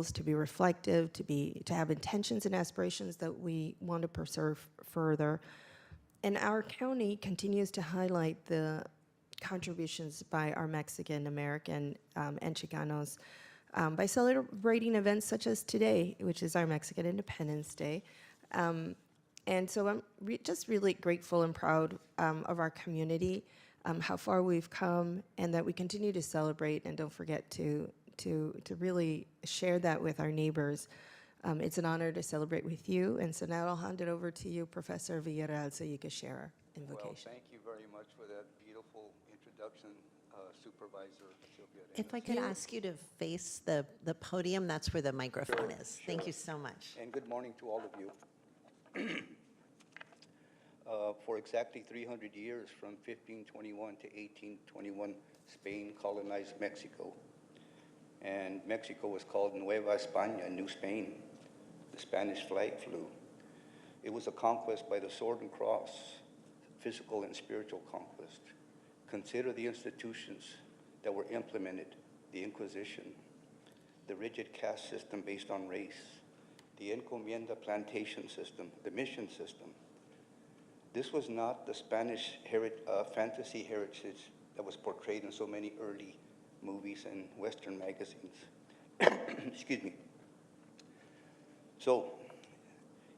goals, to be reflective, to have intentions and aspirations that we want to pursue further. And our county continues to highlight the contributions by our Mexican American and Chicanos by celebrating events such as today, which is our Mexican Independence Day. And so I'm just really grateful and proud of our community, how far we've come, and that we continue to celebrate, and don't forget to really share that with our neighbors. It's an honor to celebrate with you, and so now I'll hand it over to you, Professor Villarreal, so you can share our invocation. Well, thank you very much for that beautiful introduction, Supervisor Sylvia. If I could ask you to face the podium, that's where the microphone is. Sure. Thank you so much. And good morning to all of you. For exactly 300 years, from 1521 to 1821, Spain colonized Mexico. And Mexico was called Nueva España, New Spain. The Spanish flag flew. It was a conquest by the sword and cross, physical and spiritual conquest. Consider the institutions that were implemented: the Inquisition, the rigid caste system based on race, the encomienda plantation system, the mission system. This was not the Spanish fantasy heritage that was portrayed in so many early movies and Western magazines. Excuse me. So,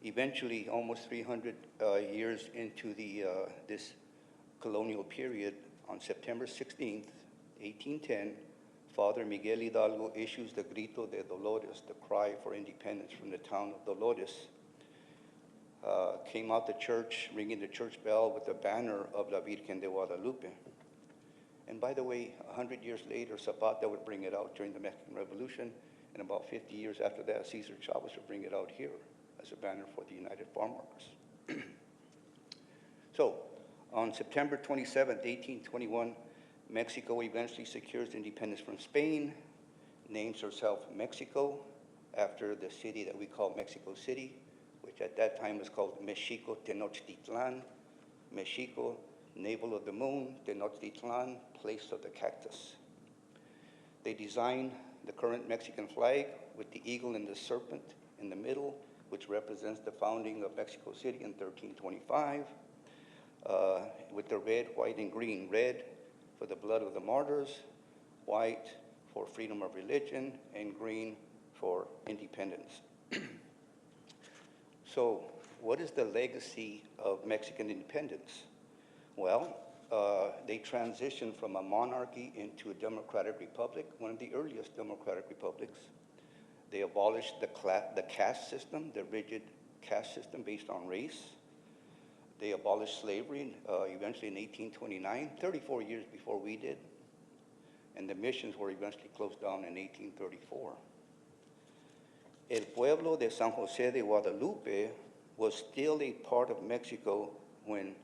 eventually, almost 300 years into this colonial period, on September 16th, 1810, Father Miguel Hidalgo issues the Grito de Dolores, the cry for independence from the town of Dolores. Came out the church, ringing the church bell with the banner of La Virgen de Guadalupe. And by the way, 100 years later, Zapata would bring it out during the Mexican Revolution, and about 50 years after that, Cesar Chavez would bring it out here as a banner for the United Farm Workers. So, on September 27th, 1821, Mexico eventually secures independence from Spain, names herself Mexico after the city that we call Mexico City, which at that time was called Mexico Tenochtitlan. Mexico, navel of the moon; Tenochtitlan, place of the cactus. They designed the current Mexican flag with the eagle and the serpent in the middle, which represents the founding of Mexico City in 1325, with the red, white, and green. Red for the blood of the martyrs, white for freedom of religion, and green for independence. So, what is the legacy of Mexican independence? Well, they transitioned from a monarchy into a democratic republic, one of the earliest democratic republics. They abolished the caste system, the rigid caste system based on race. They abolished slavery eventually in 1829, 34 years before we did. And the missions were eventually closed down in 1834. El pueblo de San Jose de Guadalupe was still a part of Mexico when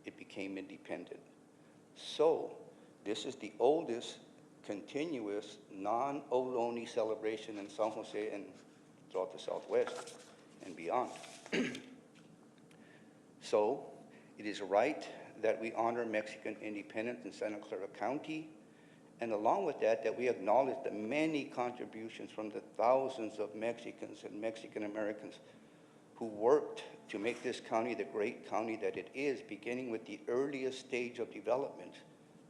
it became independent. So, this is the oldest continuous non-Ohlone celebration in San Jose and throughout the Southwest and beyond. So, it is right that we honor Mexican independence in Santa Clara County, and along with that, that we acknowledge the many contributions from the thousands of Mexicans and Mexican Americans who worked to make this county the great county that it is, beginning with the earliest stage of development,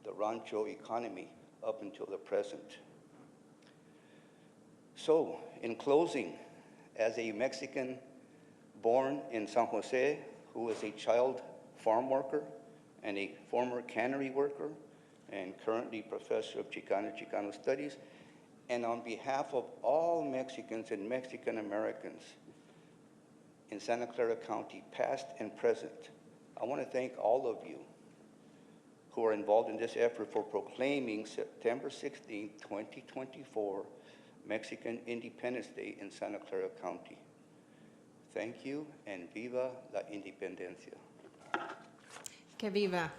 the rancho economy, up until the present. So, in closing, as a Mexican born in San Jose, who was a child farm worker and a former cannery worker, and currently professor of Chicano Studies, and on behalf of all Mexicans and Mexican Americans in Santa Clara County, past and present, I want to thank all of you who are involved in this effort for proclaiming September 16, 2024, Mexican Independence Day in Santa Clara County. Thank you, and viva la independencia. Que viva.